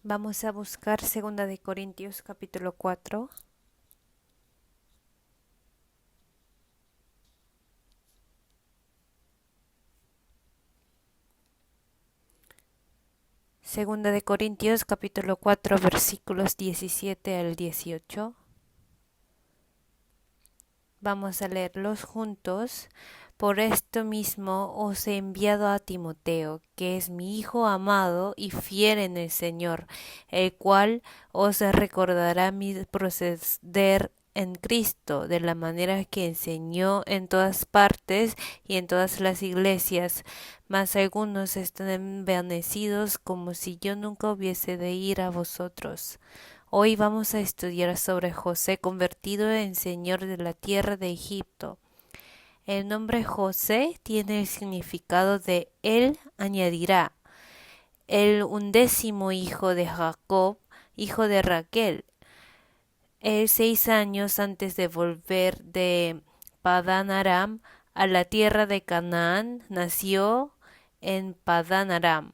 Vamos a buscar Segunda de Corintios capítulo 4. Segunda de Corintios capítulo 4 versículos 17 al 18. Vamos a leerlos juntos. Por esto mismo os he enviado a Timoteo, que es mi hijo amado y fiel en el Señor, el cual os recordará mi proceder en Cristo, de la manera que enseñó en todas partes y en todas las iglesias, mas algunos están envanecidos como si yo nunca hubiese de ir a vosotros. Hoy vamos a estudiar sobre José convertido en señor de la tierra de Egipto. El nombre José tiene el significado de él añadirá, el 11º hijo de Jacob, hijo de Raquel. Él 6 años antes de volver de Padán Aram a la tierra de Canaán, nació en Padán Aram.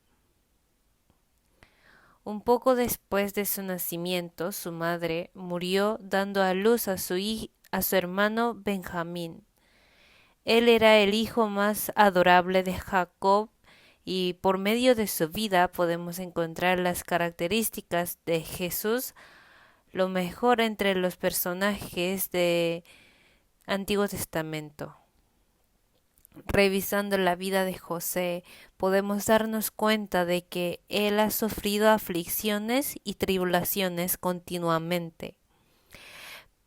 Un poco después de su nacimiento, su madre murió dando a luz a su hermano Benjamín. Él era el hijo más adorable de Jacob y por medio de su vida podemos encontrar las características de Jesús, lo mejor entre los personajes de Antiguo Testamento. Revisando la vida de José, podemos darnos cuenta de que él ha sufrido aflicciones y tribulaciones continuamente.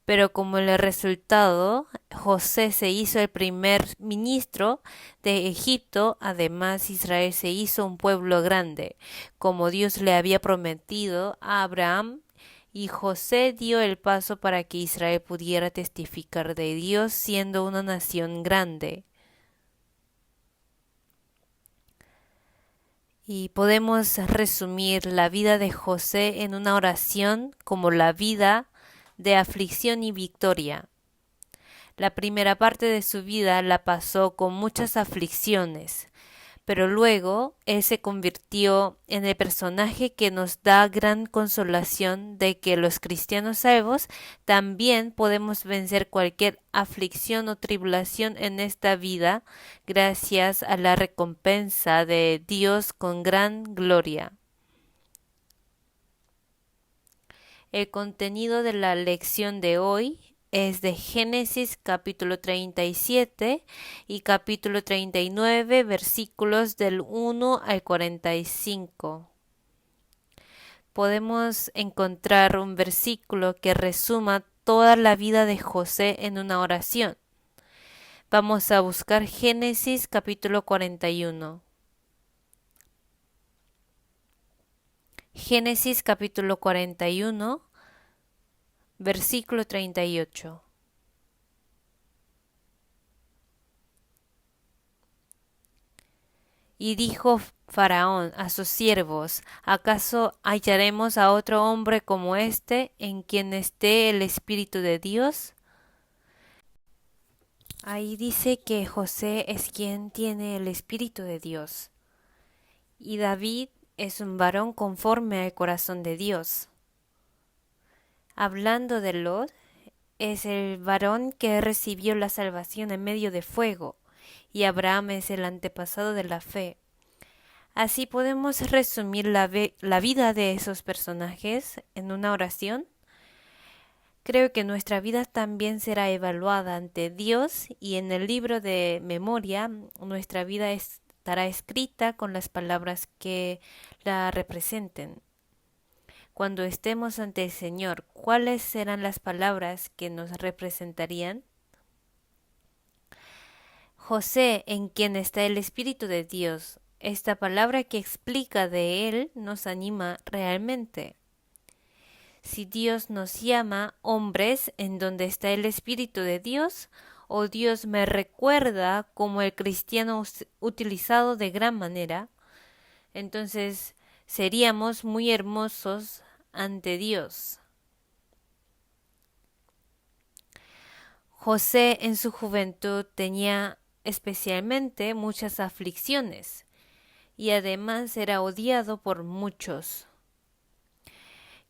Pero como el resultado, José se hizo el primer ministro de Egipto. Además, Israel se hizo un pueblo grande, como Dios le había prometido a Abraham, y José dio el paso para que Israel pudiera testificar de Dios siendo una nación grande. Y podemos resumir la vida de José en una oración como la vida de aflicción y victoria. La primera parte de su vida la pasó con muchas aflicciones, pero luego él se convirtió en el personaje que nos da gran consolación de que los cristianos salvos también podemos vencer cualquier aflicción o tribulación en esta vida gracias a la recompensa de Dios con gran gloria. El contenido de la lección de hoy es de Génesis capítulo 37 y capítulo 39 versículos del 1 al 45. Podemos encontrar un versículo que resuma toda la vida de José en una oración. Vamos a buscar Génesis capítulo 41. Génesis capítulo 41, versículo 38. Y dijo Faraón a sus siervos, ¿acaso hallaremos a otro hombre como este en quien esté el Espíritu de Dios? Ahí dice que José es quien tiene el Espíritu de Dios. Y David es un varón conforme al corazón de Dios. Hablando de Lot, es el varón que recibió la salvación en medio de fuego, y Abraham es el antepasado de la fe. Así podemos resumir la vida de esos personajes en una oración. Creo que nuestra vida también será evaluada ante Dios y en el libro de memoria nuestra vida estará escrita con las palabras que la representen. Cuando estemos ante el Señor, ¿cuáles serán las palabras que nos representarían? José, en quien está el Espíritu de Dios. Esta palabra que explica de él nos anima realmente. Si Dios nos llama hombres en donde está el Espíritu de Dios, o Dios me recuerda como el cristiano utilizado de gran manera, entonces seríamos muy hermosos ante Dios. José en su juventud tenía especialmente muchas aflicciones y además era odiado por muchos.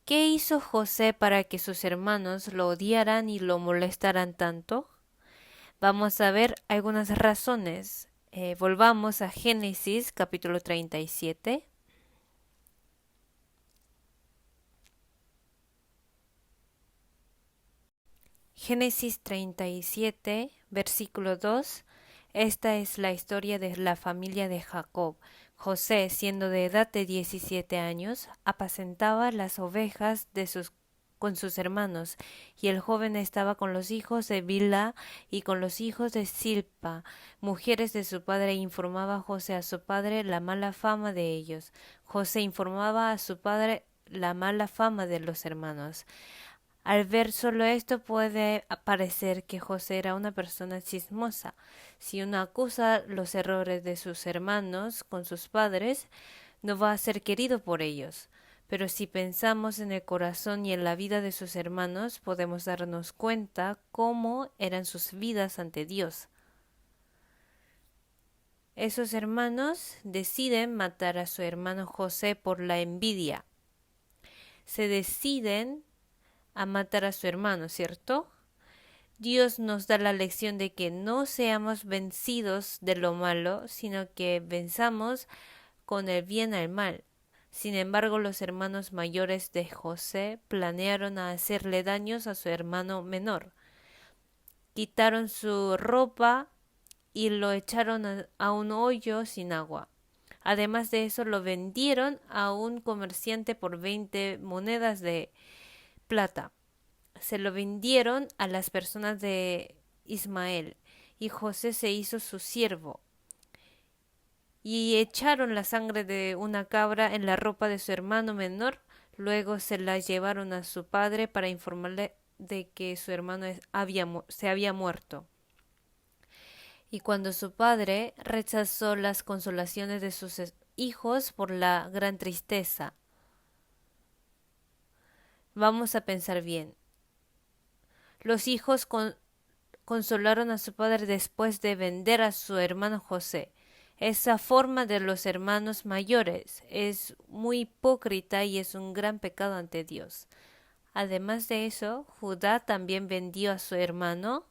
¿Qué hizo José para que sus hermanos lo odiaran y lo molestaran tanto? Vamos a ver algunas razones. Volvamos a Génesis capítulo 37. Génesis 37, versículo 2. Esta es la historia de la familia de Jacob. José, siendo de edad de 17 años, apacentaba las ovejas con sus hermanos, y el joven estaba con los hijos de Bilha y con los hijos de Silpa, mujeres de su padre, e informaba José a su padre la mala fama de ellos. José informaba a su padre la mala fama de los hermanos. Al ver solo esto puede parecer que José era una persona chismosa. Si uno acusa los errores de sus hermanos con sus padres, no va a ser querido por ellos. Pero si pensamos en el corazón y en la vida de sus hermanos, podemos darnos cuenta cómo eran sus vidas ante Dios. Esos hermanos deciden matar a su hermano José por la envidia. Se deciden a matar a su hermano, ¿cierto? Dios nos da la lección de que no seamos vencidos de lo malo, sino que venzamos con el bien al mal. Sin embargo, los hermanos mayores de José planearon hacerle daños a su hermano menor. Quitaron su ropa y lo echaron a un hoyo sin agua. Además de eso, lo vendieron a un comerciante por 20 monedas de plata. Se lo vendieron a las personas de Ismael, y José se hizo su siervo. Y echaron la sangre de una cabra en la ropa de su hermano menor, luego se la llevaron a su padre para informarle de que su hermano se había muerto. Y cuando su padre rechazó las consolaciones de sus hijos por la gran tristeza, vamos a pensar bien. Los hijos consolaron a su padre después de vender a su hermano José. Esa forma de los hermanos mayores es muy hipócrita y es un gran pecado ante Dios. Además de eso, Judá también vendió a su hermano,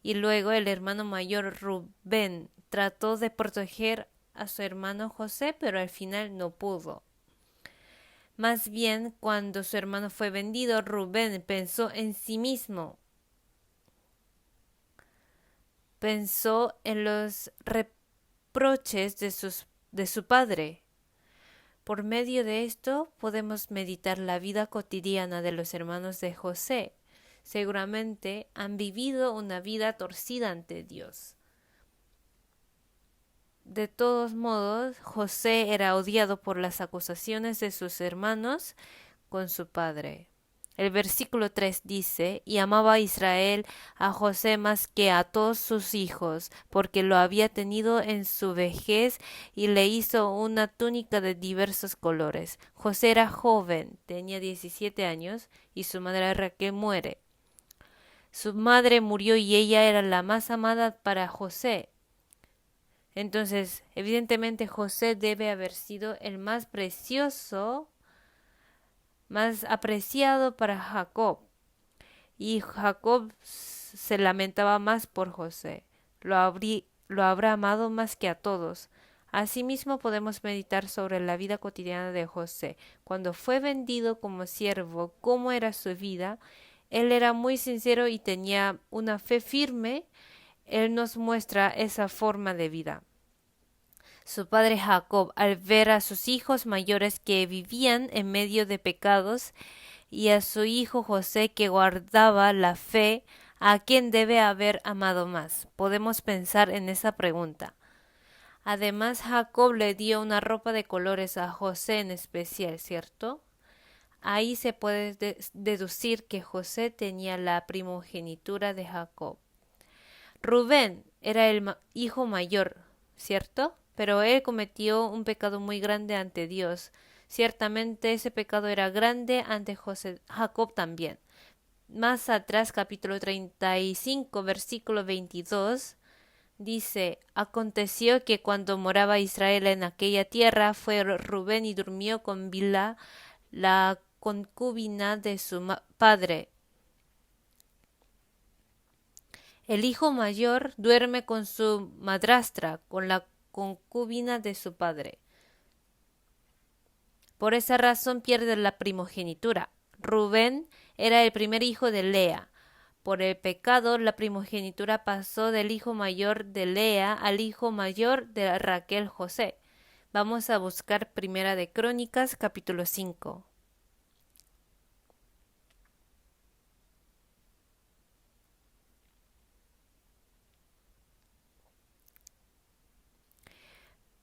y luego el hermano mayor Rubén trató de proteger a su hermano José, pero al final no pudo. Más bien, cuando su hermano fue vendido, Rubén pensó en sí mismo. Pensó en los reproches de su padre. Por medio de esto podemos meditar la vida cotidiana de los hermanos de José. Seguramente han vivido una vida torcida ante Dios. De todos modos, José era odiado por las acusaciones de sus hermanos con su padre. El versículo 3 dice, y amaba a Israel a José más que a todos sus hijos, porque lo había tenido en su vejez y le hizo una túnica de diversos colores. José era joven, tenía 17 años, y su madre Raquel muere. Su madre murió y ella era la más amada para José. Entonces, evidentemente José debe haber sido el más precioso, más apreciado para Jacob. Y Jacob se lamentaba más por José. Lo habrá amado más que a todos. Asimismo podemos meditar sobre la vida cotidiana de José. Cuando fue vendido como siervo, cómo era su vida. Él era muy sincero y tenía una fe firme. Él nos muestra esa forma de vida. Su padre Jacob, al ver a sus hijos mayores que vivían en medio de pecados, y a su hijo José que guardaba la fe, ¿a quién debe haber amado más? Podemos pensar en esa pregunta. Además, Jacob le dio una ropa de colores a José en especial, ¿cierto? Ahí se puede deducir que José tenía la primogenitura de Jacob. Rubén era el hijo mayor, ¿cierto? Pero él cometió un pecado muy grande ante Dios. Ciertamente ese pecado era grande ante Jacob también. Más atrás, capítulo 35, versículo 22, dice, aconteció que cuando moraba Israel en aquella tierra, fue Rubén y durmió con Bilha, la concubina de su padre. El hijo mayor duerme con su madrastra, con la concubina de su padre. Por esa razón pierde la primogenitura. Rubén era el primer hijo de Lea. Por el pecado, la primogenitura pasó del hijo mayor de Lea al hijo mayor de Raquel José. Vamos a buscar Primera de Crónicas, capítulo 5.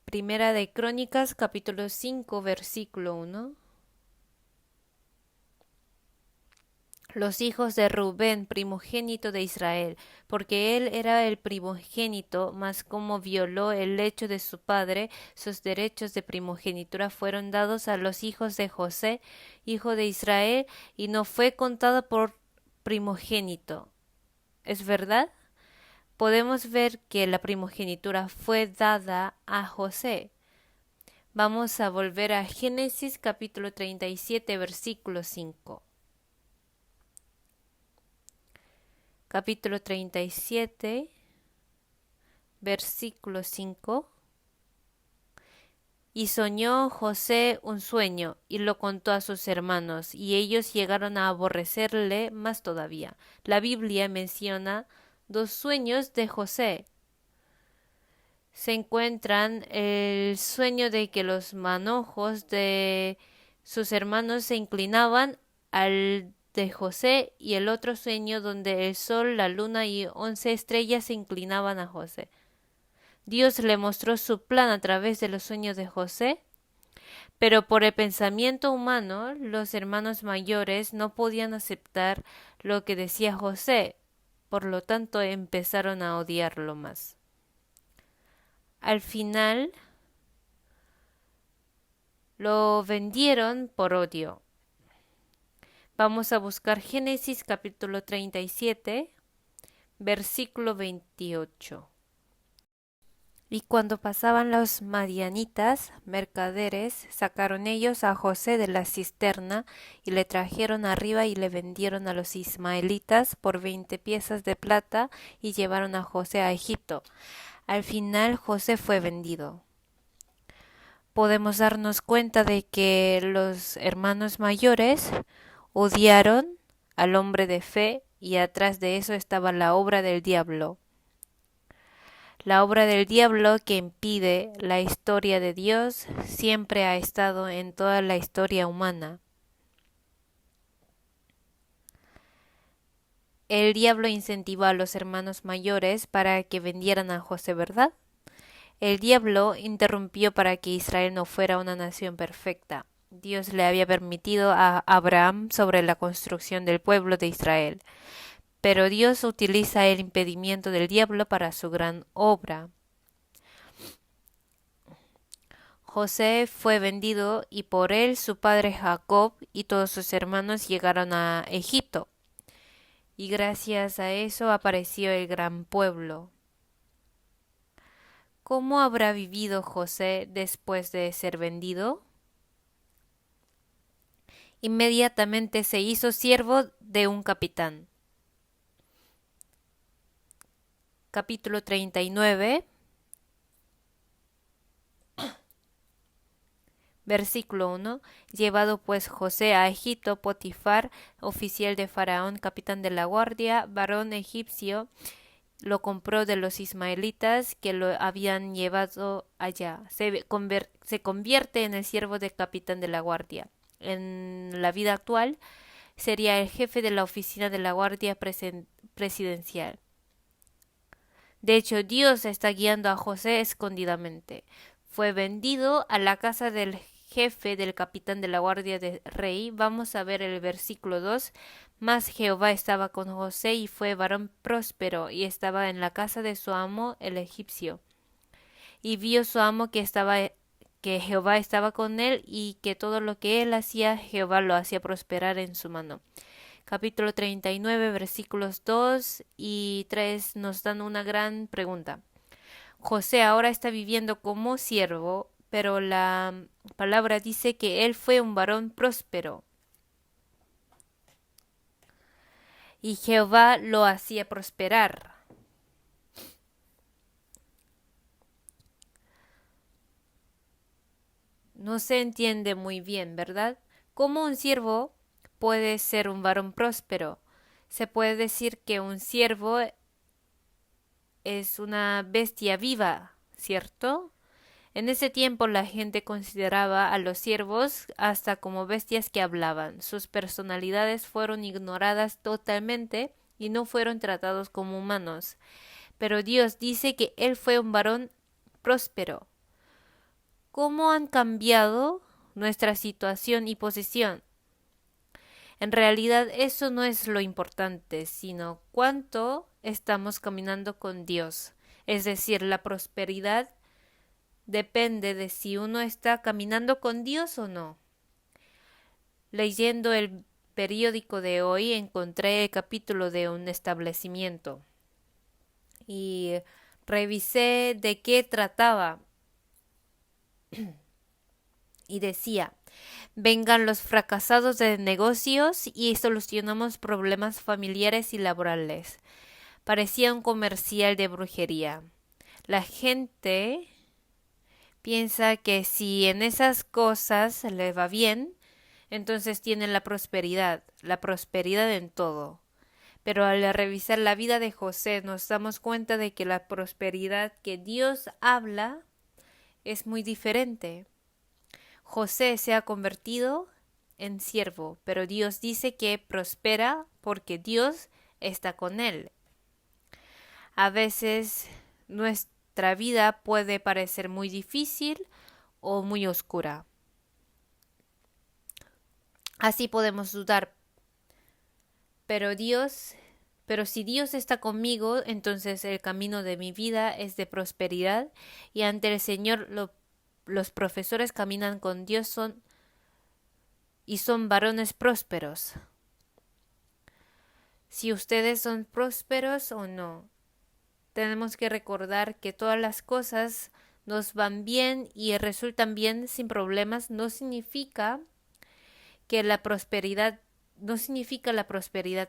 Primera de Crónicas, capítulo 5, versículo 1. Los hijos de Rubén, primogénito de Israel, porque él era el primogénito, mas como violó el lecho de su padre, sus derechos de primogenitura fueron dados a los hijos de José, hijo de Israel, y no fue contado por primogénito. ¿Es verdad? Podemos ver que la primogenitura fue dada a José. Vamos a volver a Génesis capítulo 37, versículo 5. Capítulo 37, versículo 5. Y soñó José un sueño, y lo contó a sus hermanos, y ellos llegaron a aborrecerle más todavía. La Biblia menciona 2 sueños de José. Se encuentran el sueño de que los manojos de sus hermanos se inclinaban al de José, y el otro sueño donde el sol, la luna y 11 estrellas se inclinaban a José. Dios le mostró su plan a través de los sueños de José, pero por el pensamiento humano los hermanos mayores no podían aceptar lo que decía José, por lo tanto empezaron a odiarlo más. Al final lo vendieron por odio. Vamos a buscar Génesis capítulo 37, versículo 28. Y cuando pasaban los madianitas, mercaderes, sacaron ellos a José de la cisterna y le trajeron arriba y le vendieron a los ismaelitas por 20 piezas de plata y llevaron a José a Egipto. Al final José fue vendido. Podemos darnos cuenta de que los hermanos mayores odiaron al hombre de fe y atrás de eso estaba la obra del diablo. La obra del diablo que impide la historia de Dios siempre ha estado en toda la historia humana. El diablo incentivó a los hermanos mayores para que vendieran a José, ¿verdad? El diablo interrumpió para que Israel no fuera una nación perfecta. Dios le había permitido a Abraham sobre la construcción del pueblo de Israel. Pero Dios utiliza el impedimento del diablo para su gran obra. José fue vendido y por él su padre Jacob y todos sus hermanos llegaron a Egipto. Y gracias a eso apareció el gran pueblo. ¿Cómo habrá vivido José después de ser vendido? Inmediatamente se hizo siervo de un capitán. Capítulo 39, versículo 1. Llevado pues José a Egipto, Potifar, oficial de Faraón, capitán de la guardia, varón egipcio, lo compró de los ismaelitas que lo habían llevado allá. Se convierte en el siervo del capitán de la guardia. En la vida actual sería el jefe de la oficina de la guardia presidencial. De hecho, Dios está guiando a José escondidamente. Fue vendido a la casa del jefe del capitán de la guardia del rey. Vamos a ver el versículo 2. Mas Jehová estaba con José y fue varón próspero y estaba en la casa de su amo el egipcio. Y vio su amo que Jehová estaba con él y que todo lo que él hacía, Jehová lo hacía prosperar en su mano. Capítulo 39, versículos 2 y 3 nos dan una gran pregunta. José ahora está viviendo como siervo, pero la palabra dice que él fue un varón próspero y Jehová lo hacía prosperar. No se entiende muy bien, ¿verdad? ¿Cómo un siervo puede ser un varón próspero? Se puede decir que un siervo es una bestia viva, ¿cierto? En ese tiempo la gente consideraba a los siervos hasta como bestias que hablaban. Sus personalidades fueron ignoradas totalmente y no fueron tratados como humanos. Pero Dios dice que él fue un varón próspero. ¿Cómo han cambiado nuestra situación y posición? En realidad eso no es lo importante, sino cuánto estamos caminando con Dios. Es decir, la prosperidad depende de si uno está caminando con Dios o no. Leyendo el periódico de hoy encontré el capítulo de un establecimiento y revisé de qué trataba y decía, vengan los fracasados de negocios y solucionamos problemas familiares y laborales. Parecía un comercial de brujería. La gente piensa que si en esas cosas le va bien, entonces tienen la prosperidad en todo. Pero al revisar la vida de José nos damos cuenta de que la prosperidad que Dios habla es muy diferente. José se ha convertido en siervo, pero Dios dice que prospera porque Dios está con él. A veces nuestra vida puede parecer muy difícil o muy oscura. Así podemos dudar, pero si Dios está conmigo, entonces el camino de mi vida es de prosperidad y ante el Señor los profesores caminan con Dios son varones prósperos. Si ustedes son prósperos o no, tenemos que recordar que todas las cosas nos van bien y resultan bien sin problemas, no significa la prosperidad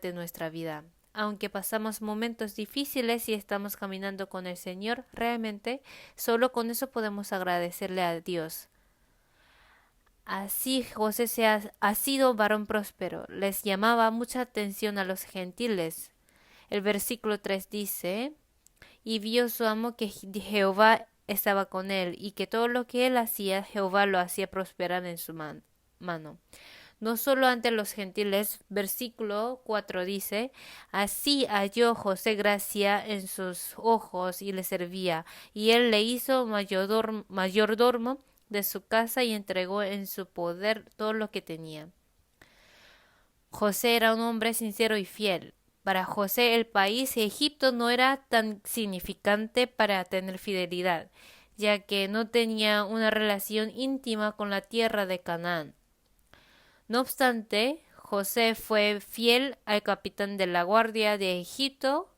de nuestra vida. Aunque pasamos momentos difíciles y estamos caminando con el Señor, realmente solo con eso podemos agradecerle a Dios. Así José ha sido varón próspero, les llamaba mucha atención a los gentiles. El versículo 3 dice, y vio su amo que Jehová estaba con él, y que todo lo que él hacía, Jehová lo hacía prosperar en su mano. No solo ante los gentiles, versículo 4 dice, así halló José gracia en sus ojos y le servía, y él le hizo mayordomo de su casa y entregó en su poder todo lo que tenía. José era un hombre sincero y fiel. Para José el país Egipto no era tan significante para tener fidelidad, ya que no tenía una relación íntima con la tierra de Canaán. No obstante, José fue fiel al capitán de la guardia de Egipto,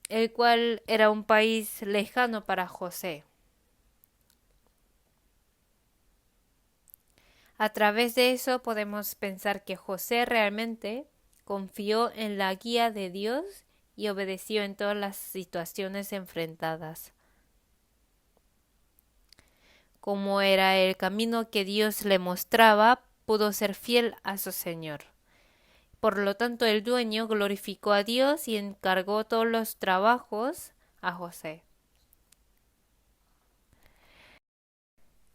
el cual era un país lejano para José. A través de eso podemos pensar que José realmente confió en la guía de Dios y obedeció en todas las situaciones enfrentadas. Como era el camino que Dios le mostraba, pudo ser fiel a su Señor. Por lo tanto, el dueño glorificó a Dios y encargó todos los trabajos a José.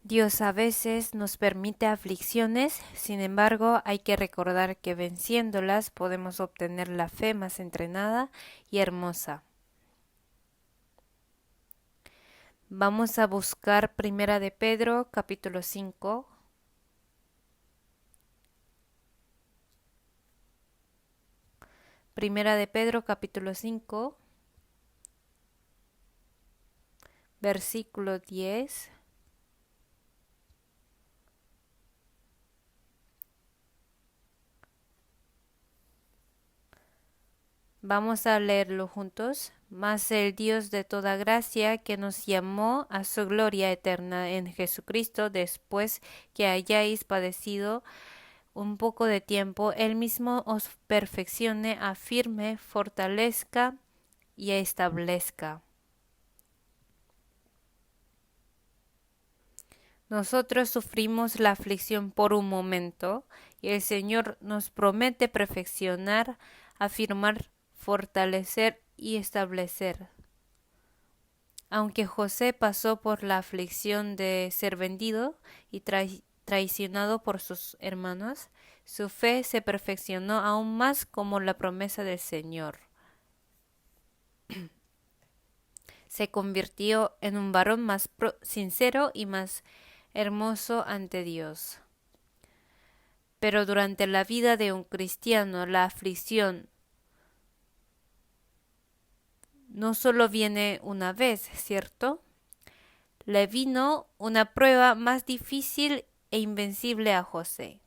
Dios a veces nos permite aflicciones, sin embargo, hay que recordar que venciéndolas podemos obtener la fe más entrenada y hermosa. Vamos a buscar Primera de Pedro, capítulo 5. Primera de Pedro, capítulo 5, versículo 10. Vamos a leerlo juntos. Mas el Dios de toda gracia, que nos llamó a su gloria eterna en Jesucristo, después que hayáis padecido un poco de tiempo, Él mismo os perfeccione, afirme, fortalezca y establezca. Nosotros sufrimos la aflicción por un momento y el Señor nos promete perfeccionar, afirmar, fortalecer y establecer. Aunque José pasó por la aflicción de ser vendido y traicionado por sus hermanos, su fe se perfeccionó aún más como la promesa del Señor. Se convirtió en un varón más sincero y más hermoso ante Dios. Pero durante la vida de un cristiano, la aflicción no solo viene una vez, ¿cierto? Le vino una prueba más difícil e invencible a José.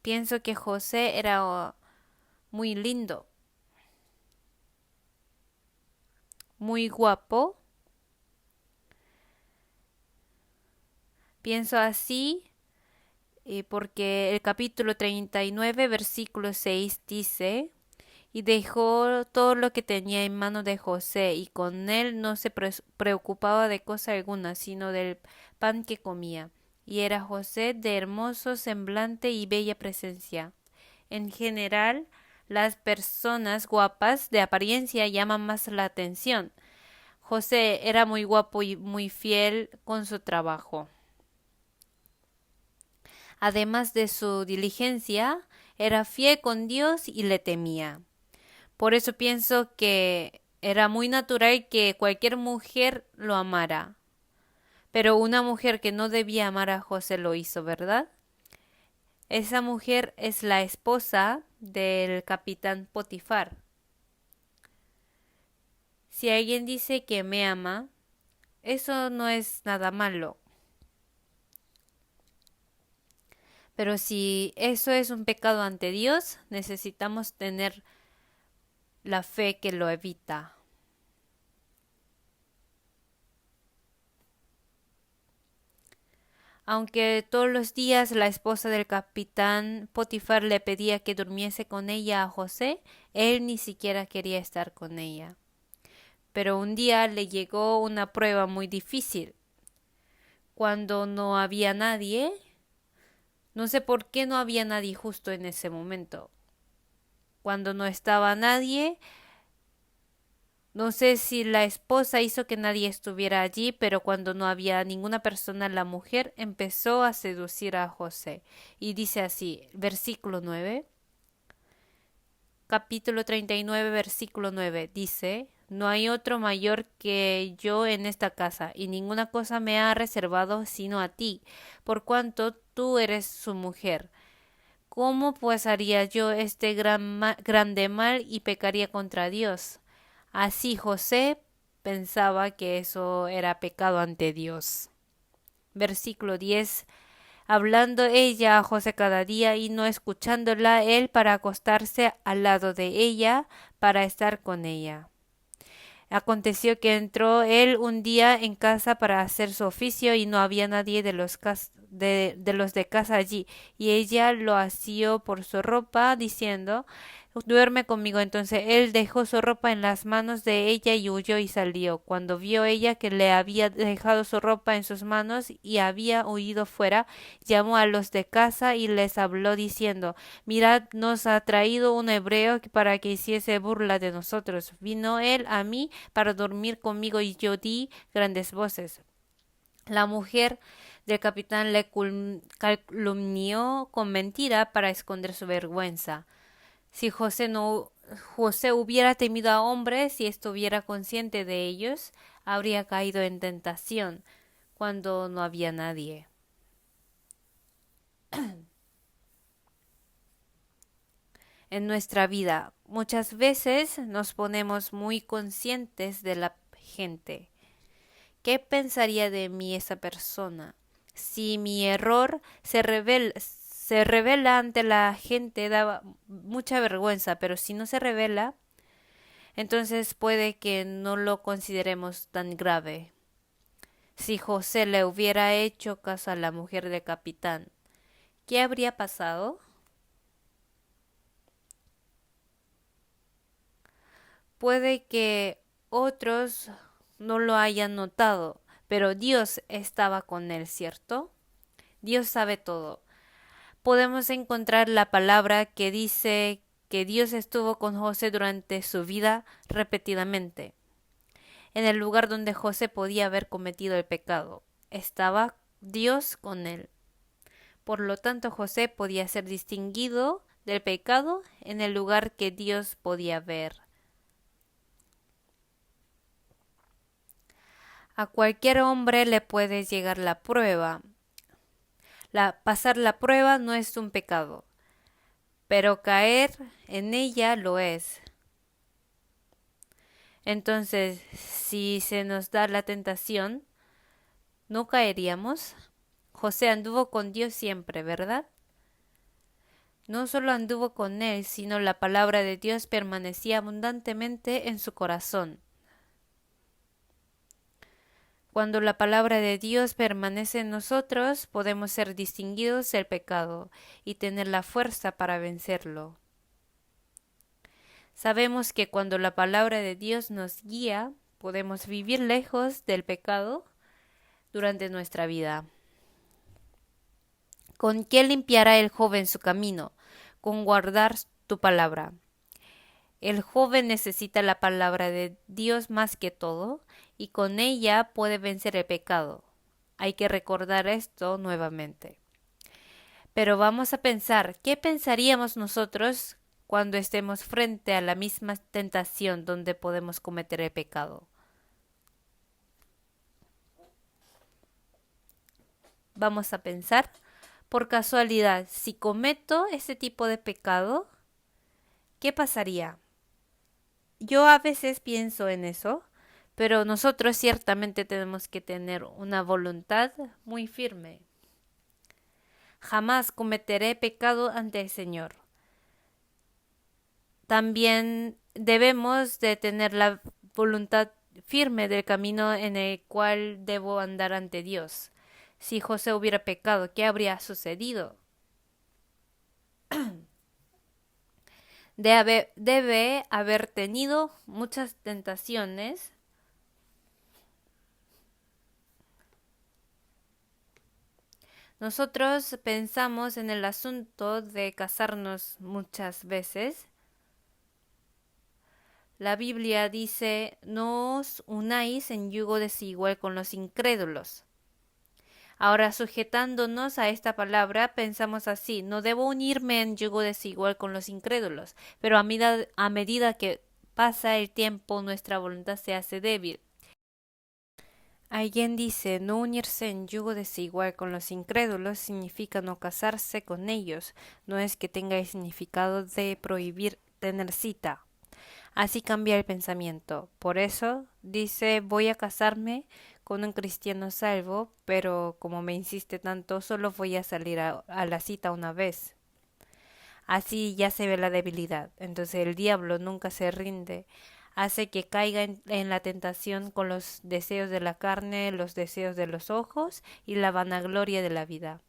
Pienso que José era muy lindo, muy guapo. Pienso así porque el capítulo 39, versículo 6 dice: y dejó todo lo que tenía en mano de José, y con él no se preocupaba de cosa alguna, sino del pan que comía. Y era José de hermoso semblante y bella presencia. En general, las personas guapas de apariencia llaman más la atención. José era muy guapo y muy fiel con su trabajo. Además de su diligencia, era fiel con Dios y le temía. Por eso pienso que era muy natural que cualquier mujer lo amara. Pero una mujer que no debía amar a José lo hizo, ¿verdad? Esa mujer es la esposa del capitán Potifar. Si alguien dice que me ama, eso no es nada malo. Pero si eso es un pecado ante Dios, necesitamos tener la fe que lo evita. Aunque todos los días la esposa del capitán Potifar le pedía que durmiese con ella a José, él ni siquiera quería estar con ella. Pero un día le llegó una prueba muy difícil. Cuando no había nadie, no sé por qué no había nadie justo en ese momento. Cuando no estaba nadie, no sé si la esposa hizo que nadie estuviera allí, pero cuando no había ninguna persona, la mujer empezó a seducir a José. Y dice así, versículo 9, capítulo 39, versículo 9, dice: no hay otro mayor que yo en esta casa, y ninguna cosa me ha reservado sino a ti, por cuanto tú eres su mujer. ¿Cómo pues haría yo este grande mal y pecaría contra Dios? Así José pensaba que eso era pecado ante Dios. Versículo 10. Hablando ella a José cada día y no escuchándola él para acostarse al lado de ella para estar con ella. Aconteció que entró él un día en casa para hacer su oficio y no había nadie de los de casa allí, y ella lo asió por su ropa, diciendo: duerme conmigo. Entonces él dejó su ropa en las manos de ella y huyó y salió. Cuando vio ella que le había dejado su ropa en sus manos y había huido fuera, llamó a los de casa y les habló diciendo: mirad, nos ha traído un hebreo para que hiciese burla de nosotros. Vino él a mí para dormir conmigo y yo di grandes voces. La mujer del capitán le calumnió con mentira para esconder su vergüenza. Si José hubiera temido a hombres y estuviera consciente de ellos, habría caído en tentación cuando no había nadie. En nuestra vida, muchas veces nos ponemos muy conscientes de la gente. ¿Qué pensaría de mí esa persona? Si mi error se se revela ante la gente da mucha vergüenza, pero si no se revela, entonces puede que no lo consideremos tan grave. Si José le hubiera hecho caso a la mujer del capitán, ¿qué habría pasado? Puede que otros no lo hayan notado, pero Dios estaba con él, ¿cierto? Dios sabe todo. Podemos encontrar la palabra que dice que Dios estuvo con José durante su vida repetidamente, en el lugar donde José podía haber cometido el pecado. Estaba Dios con él. Por lo tanto, José podía ser distinguido del pecado en el lugar que Dios podía ver. A cualquier hombre le puede llegar la prueba. Pasar la prueba no es un pecado, pero caer en ella lo es. Entonces, si se nos da la tentación, ¿no caeríamos? José anduvo con Dios siempre, ¿verdad? No solo anduvo con él, sino la palabra de Dios permanecía abundantemente en su corazón. Cuando la palabra de Dios permanece en nosotros, podemos ser distinguidos del pecado y tener la fuerza para vencerlo. Sabemos que cuando la palabra de Dios nos guía, podemos vivir lejos del pecado durante nuestra vida. ¿Con qué limpiará el joven su camino? Con guardar tu palabra. El joven necesita la palabra de Dios más que todo, y con ella puede vencer el pecado. Hay que recordar esto nuevamente. Pero vamos a pensar, ¿qué pensaríamos nosotros cuando estemos frente a la misma tentación donde podemos cometer el pecado? Vamos a pensar, por casualidad, si cometo ese tipo de pecado, ¿qué pasaría? Yo a veces pienso en eso, pero nosotros ciertamente tenemos que tener una voluntad muy firme. Jamás cometeré pecado ante el Señor. También debemos de tener la voluntad firme del camino en el cual debo andar ante Dios. Si José hubiera pecado, ¿qué habría sucedido? Debe haber tenido muchas tentaciones. Nosotros pensamos en el asunto de casarnos muchas veces. La Biblia dice, no os unáis en yugo desigual con los incrédulos. Ahora, sujetándonos a esta palabra, pensamos así, no debo unirme en yugo desigual con los incrédulos, pero a medida que pasa el tiempo, nuestra voluntad se hace débil. Alguien dice, no unirse en yugo desigual con los incrédulos significa no casarse con ellos, no es que tenga el significado de prohibir tener cita. Así cambia el pensamiento. Por eso dice, voy a casarme con un cristiano salvo, pero como me insiste tanto, solo voy a salir a la cita una vez. Así ya se ve la debilidad. Entonces el diablo nunca se rinde. Hace que caiga en la tentación con los deseos de la carne, los deseos de los ojos y la vanagloria de la vida.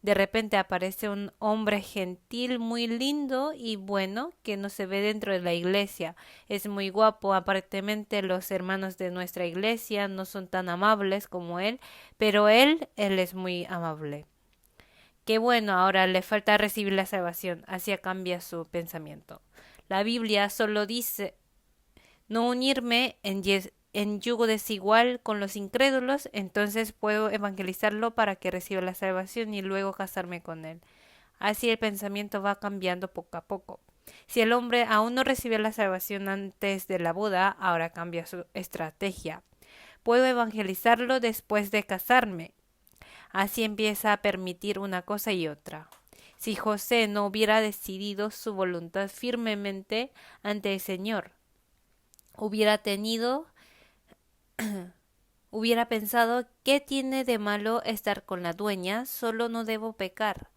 De repente aparece un hombre gentil, muy lindo y bueno, que no se ve dentro de la iglesia. Es muy guapo, aparentemente los hermanos de nuestra iglesia no son tan amables como él, pero él es muy amable. Qué bueno, ahora le falta recibir la salvación, así cambia su pensamiento. La Biblia solo dice no unirme en yugo desigual con los incrédulos, entonces puedo evangelizarlo para que reciba la salvación y luego casarme con él. Así el pensamiento va cambiando poco a poco. Si el hombre aún no recibe la salvación antes de la boda, ahora cambia su estrategia. Puedo evangelizarlo después de casarme. Así empieza a permitir una cosa y otra. Si José no hubiera decidido su voluntad firmemente ante el Señor, hubiera pensado, ¿qué tiene de malo estar con la dueña? Solo no debo pecar.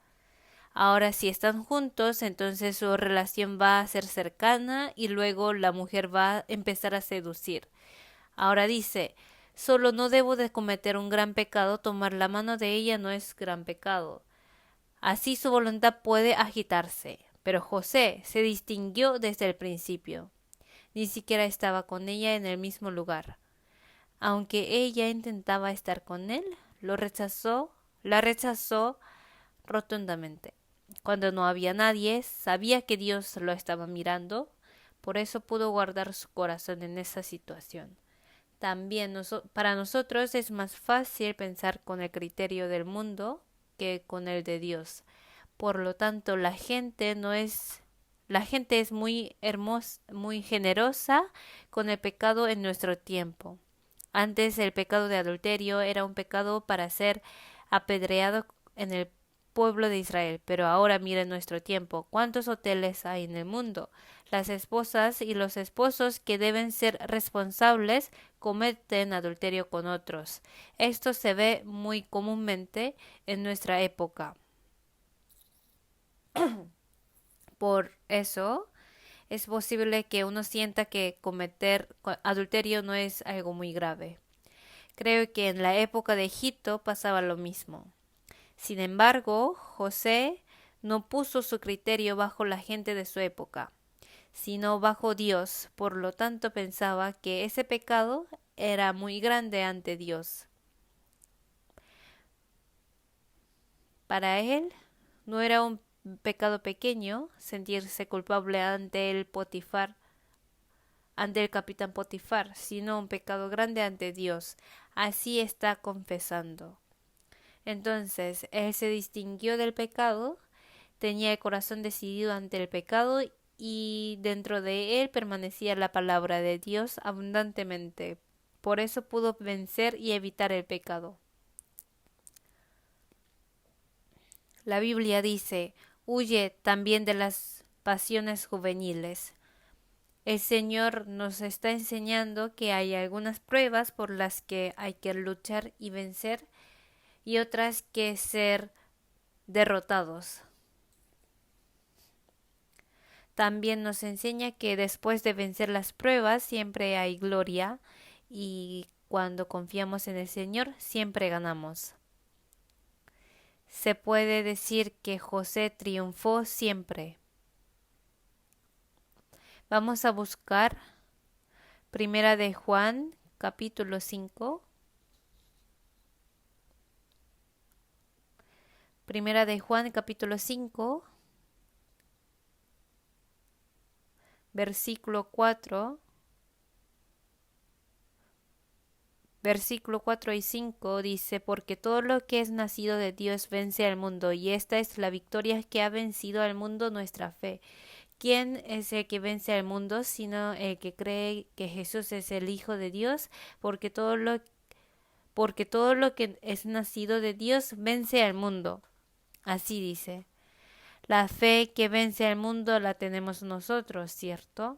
Ahora si están juntos, entonces su relación va a ser cercana y luego la mujer va a empezar a seducir. Ahora dice, solo no debo de cometer un gran pecado, tomar la mano de ella no es gran pecado. Así su voluntad puede agitarse. Pero José se distinguió desde el principio. Ni siquiera estaba con ella en el mismo lugar. Aunque ella intentaba estar con él, la rechazó rotundamente. Cuando no había nadie, sabía que Dios lo estaba mirando, por eso pudo guardar su corazón en esa situación. También para nosotros es más fácil pensar con el criterio del mundo que con el de Dios. Por lo tanto, la gente es muy hermosa, muy generosa con el pecado en nuestro tiempo. Antes el pecado de adulterio era un pecado para ser apedreado en el pueblo de Israel, pero ahora mira nuestro tiempo, cuántos hoteles hay en el mundo. Las esposas y los esposos que deben ser responsables cometen adulterio con otros. Esto se ve muy comúnmente en nuestra época. Por eso es posible que uno sienta que cometer adulterio no es algo muy grave. Creo que en la época de Egipto pasaba lo mismo. Sin embargo, José no puso su criterio bajo la gente de su época, sino bajo Dios. Por lo tanto, pensaba que ese pecado era muy grande ante Dios. Para él no era un pecado pequeño sentirse culpable ante el capitán Potifar, sino un pecado grande ante Dios. Así está confesando. Entonces, él se distinguió del pecado, tenía el corazón decidido ante el pecado y dentro de él permanecía la palabra de Dios abundantemente. Por eso pudo vencer y evitar el pecado. La Biblia dice, huye también de las pasiones juveniles. El Señor nos está enseñando que hay algunas pruebas por las que hay que luchar y vencer y otras que ser derrotados. También nos enseña que después de vencer las pruebas siempre hay gloria y cuando confiamos en el Señor siempre ganamos. Se puede decir que José triunfó siempre. Vamos a buscar Primera de Juan, capítulo 5. Primera de Juan, capítulo 5, versículo 4. Versículo 4 y 5 dice, porque todo lo que es nacido de Dios vence al mundo, y esta es la victoria que ha vencido al mundo, nuestra fe. ¿Quién es el que vence al mundo sino el que cree que Jesús es el Hijo de Dios? Porque todo lo que es nacido de Dios vence al mundo. Así dice. La fe que vence al mundo la tenemos nosotros, ¿cierto?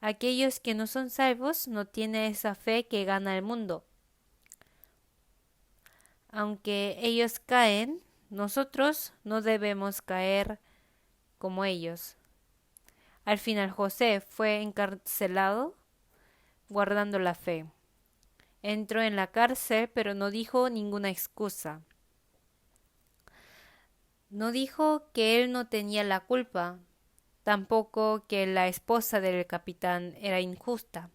Aquellos que no son salvos no tienen esa fe que gana el mundo. Aunque ellos caen, nosotros no debemos caer como ellos. Al final José fue encarcelado guardando la fe. Entró en la cárcel, pero no dijo ninguna excusa. No dijo que él no tenía la culpa, tampoco que la esposa del capitán era injusta.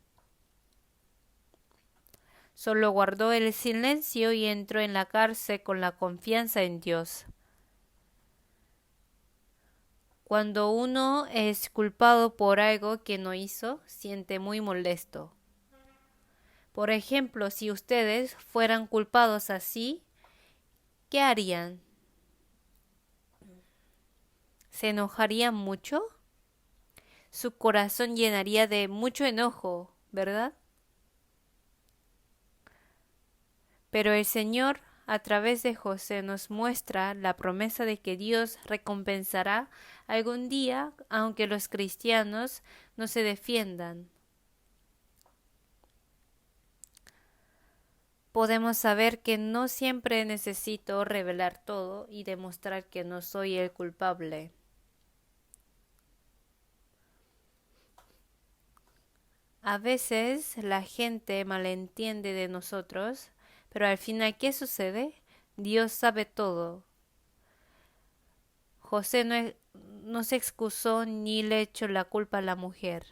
Solo guardó el silencio y entró en la cárcel con la confianza en Dios. Cuando uno es culpado por algo que no hizo, siente muy molesto. Por ejemplo, si ustedes fueran culpados así, ¿qué harían? ¿Se enojarían mucho? Su corazón llenaría de mucho enojo, ¿verdad? Pero el Señor, a través de José, nos muestra la promesa de que Dios recompensará algún día, aunque los cristianos no se defiendan. podemos saber que no siempre necesito revelar todo y demostrar que no soy el culpable. A veces la gente malentiende de nosotros, pero al final, ¿qué sucede? Dios sabe todo. José no se excusó ni le echó la culpa a la mujer.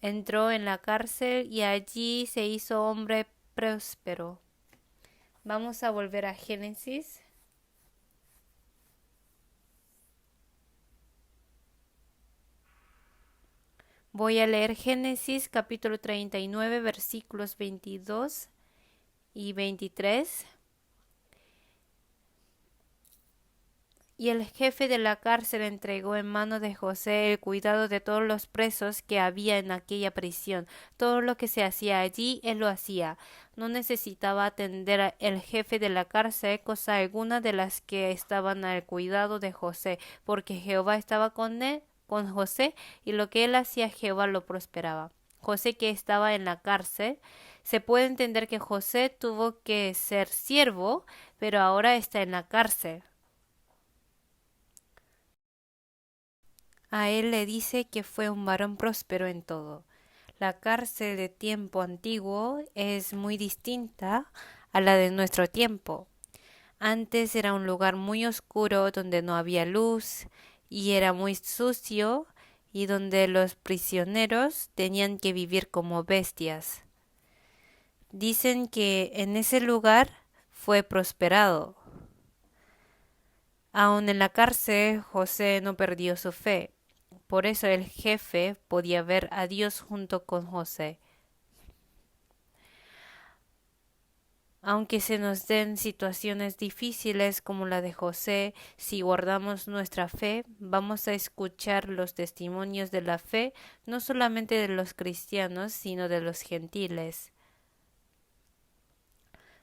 Entró en la cárcel y allí se hizo hombre próspero. Vamos a volver a Génesis. Voy a leer Génesis capítulo 39 versículos 22 y 23. Y el jefe de la cárcel entregó en manos de José el cuidado de todos los presos que había en aquella prisión. Todo lo que se hacía allí, él lo hacía. No necesitaba atender el jefe de la cárcel cosa alguna de las que estaban al cuidado de José, porque Jehová estaba con él, con José, y lo que él hacía Jehová lo prosperaba. José, que estaba en la cárcel, se puede entender que José tuvo que ser siervo, pero ahora está en la cárcel. A él le dice que fue un varón próspero en todo. La cárcel de tiempo antiguo es muy distinta a la de nuestro tiempo. Antes era un lugar muy oscuro donde no había luz y era muy sucio y donde los prisioneros tenían que vivir como bestias. Dicen que en ese lugar fue prosperado. Aun en la cárcel, José no perdió su fe. Por eso el jefe podía ver a Dios junto con José. Aunque se nos den situaciones difíciles como la de José, si guardamos nuestra fe, vamos a escuchar los testimonios de la fe, no solamente de los cristianos, sino de los gentiles.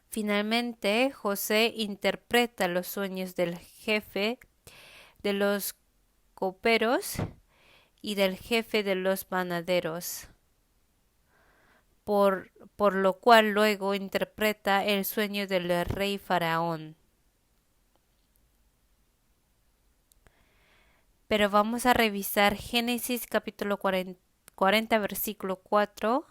Finalmente, José interpreta los sueños del jefe de los coperos y del jefe de los panaderos, por lo cual luego interpreta el sueño del rey Faraón. Pero vamos a revisar Génesis capítulo 40 versículo 4.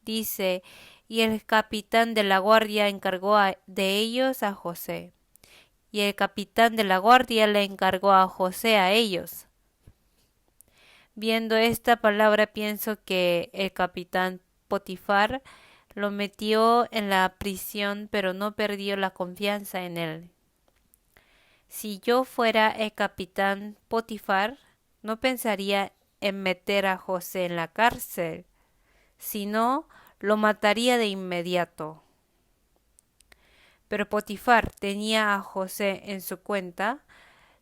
Dice, y el capitán de la guardia encargó de ellos a José, y el capitán de la guardia le encargó a José a ellos. Viendo esta palabra pienso que el capitán Potifar lo metió en la prisión, pero no perdió la confianza en él. Si yo fuera el capitán Potifar, no pensaría en meter a José en la cárcel, sino lo mataría de inmediato. Pero Potifar tenía a José en su cuenta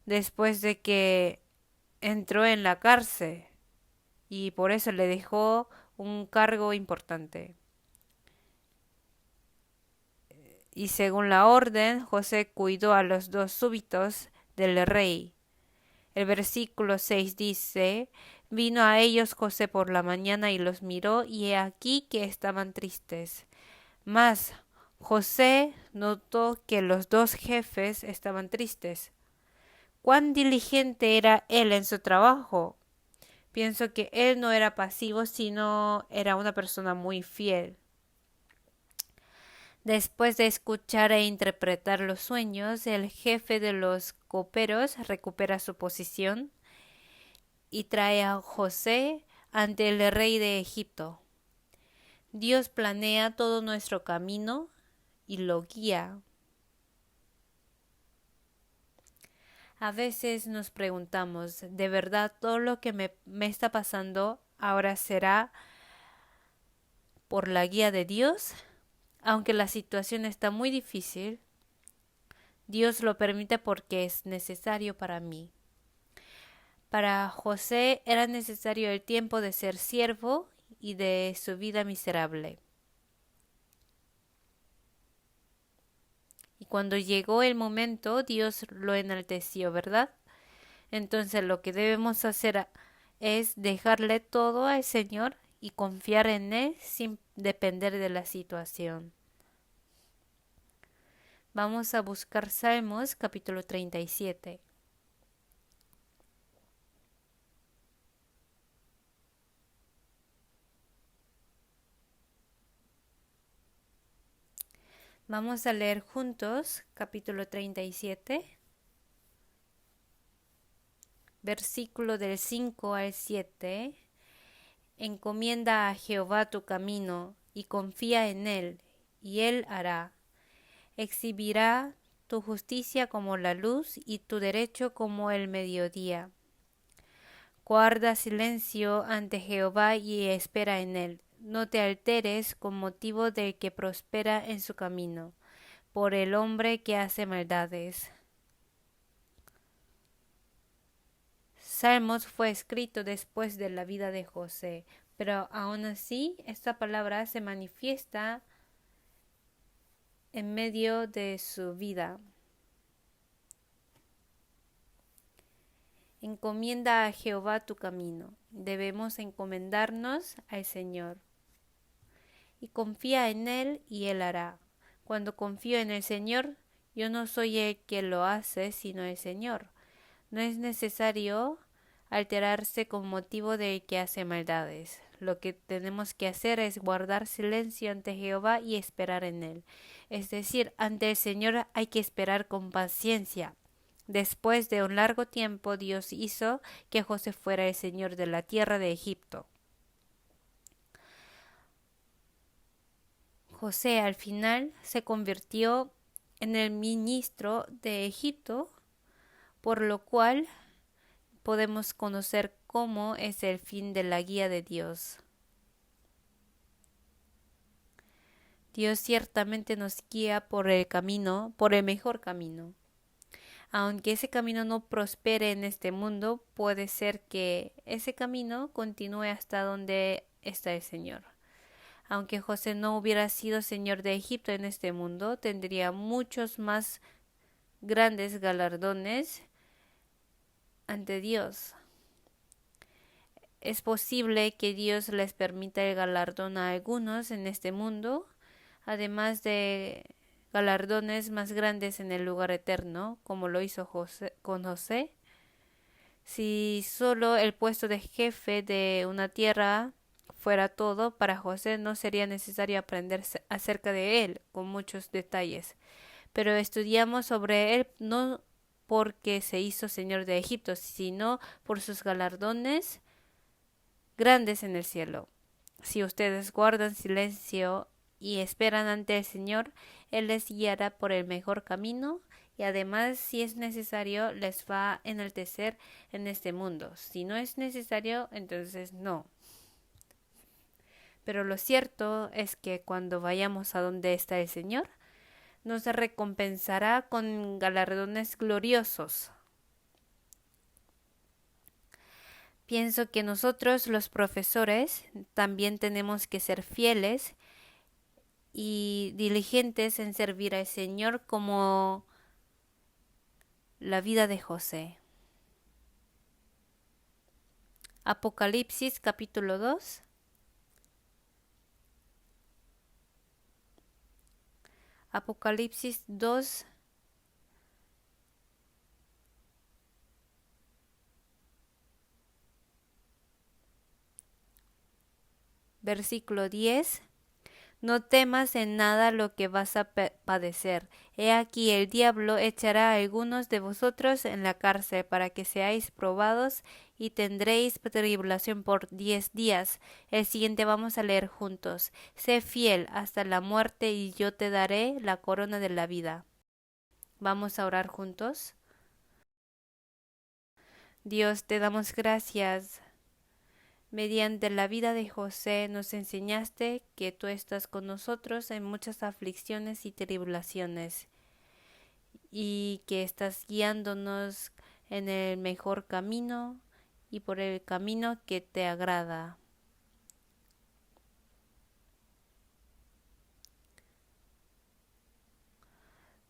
después de que entró en la cárcel y por eso le dejó un cargo importante. Y según la orden, José cuidó a los dos súbditos del rey. El versículo 6 dice, vino a ellos José por la mañana y los miró, y he aquí que estaban tristes. Mas José notó que los dos jefes estaban tristes. ¿Cuán diligente era él en su trabajo? Pienso que él no era pasivo, sino era una persona muy fiel. Después de escuchar e interpretar los sueños, el jefe de los coperos recupera su posición y trae a José ante el rey de Egipto. Dios planea todo nuestro camino y lo guía. A veces nos preguntamos, ¿de verdad todo lo que me está pasando ahora será por la guía de Dios? Aunque la situación está muy difícil, Dios lo permite porque es necesario para mí. Para José era necesario el tiempo de ser siervo y de su vida miserable. Y cuando llegó el momento, Dios lo enalteció, ¿verdad? Entonces lo que debemos hacer es dejarle todo al Señor y confiar en Él sin depender de la situación. Vamos a buscar Salmos capítulo 37. Vamos a leer juntos capítulo 37, versículo del 5 al 7. Encomienda a Jehová tu camino y confía en él, y él hará. Exhibirá tu justicia como la luz y tu derecho como el mediodía. Guarda silencio ante Jehová y espera en él. No te alteres con motivo del que prospera en su camino, por el hombre que hace maldades. Salmos fue escrito después de la vida de José, pero aún así esta palabra se manifiesta en medio de su vida. Encomienda a Jehová tu camino. Debemos encomendarnos al Señor. Y confía en Él y Él hará. Cuando confío en el Señor, yo no soy el que lo hace, sino el Señor. No es necesario alterarse con motivo del que hace maldades. Lo que tenemos que hacer es guardar silencio ante Jehová y esperar en Él. Es decir, ante el Señor hay que esperar con paciencia. Después de un largo tiempo, Dios hizo que José fuera el señor de la tierra de Egipto. José al final se convirtió en el ministro de Egipto, por lo cual podemos conocer cómo es el fin de la guía de Dios. Dios ciertamente nos guía por el camino, por el mejor camino. Aunque ese camino no prospere en este mundo, puede ser que ese camino continúe hasta donde está el Señor. Aunque José no hubiera sido señor de Egipto en este mundo, tendría muchos más grandes galardones ante Dios. Es posible que Dios les permita el galardón a algunos en este mundo, además de galardones más grandes en el lugar eterno, como lo hizo con José. Si solo el puesto de jefe de una tierra fuera todo, para José no sería necesario aprender acerca de él con muchos detalles. Pero estudiamos sobre él no porque se hizo señor de Egipto, sino por sus galardones grandes en el cielo. Si ustedes guardan silencio y esperan ante el Señor, Él les guiará por el mejor camino y además, si es necesario, les va a enaltecer en este mundo. Si no es necesario, entonces no. Pero lo cierto es que cuando vayamos a donde está el Señor, nos recompensará con galardones gloriosos. Pienso que nosotros los profesores también tenemos que ser fieles y diligentes en servir al Señor como la vida de José. Apocalipsis capítulo 2. Apocalipsis 2. Versículo 10. No temas en nada lo que vas a padecer. He aquí el diablo echará a algunos de vosotros en la cárcel para que seáis probados y tendréis tribulación por 10 días. El siguiente vamos a leer juntos. Sé fiel hasta la muerte y yo te daré la corona de la vida. Vamos a orar juntos. Dios, te damos gracias. Mediante la vida de José nos enseñaste que tú estás con nosotros en muchas aflicciones y tribulaciones y que estás guiándonos en el mejor camino y por el camino que te agrada.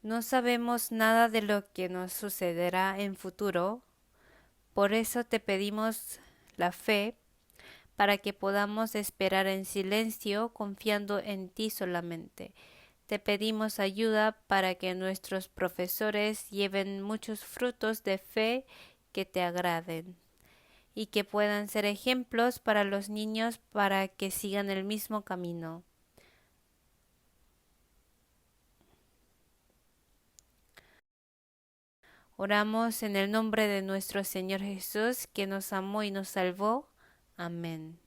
No sabemos nada de lo que nos sucederá en futuro, por eso te pedimos la fe para que podamos esperar en silencio, confiando en ti solamente. Te pedimos ayuda para que nuestros profesores lleven muchos frutos de fe que te agraden y que puedan ser ejemplos para los niños para que sigan el mismo camino. Oramos en el nombre de nuestro Señor Jesús, que nos amó y nos salvó. Amén.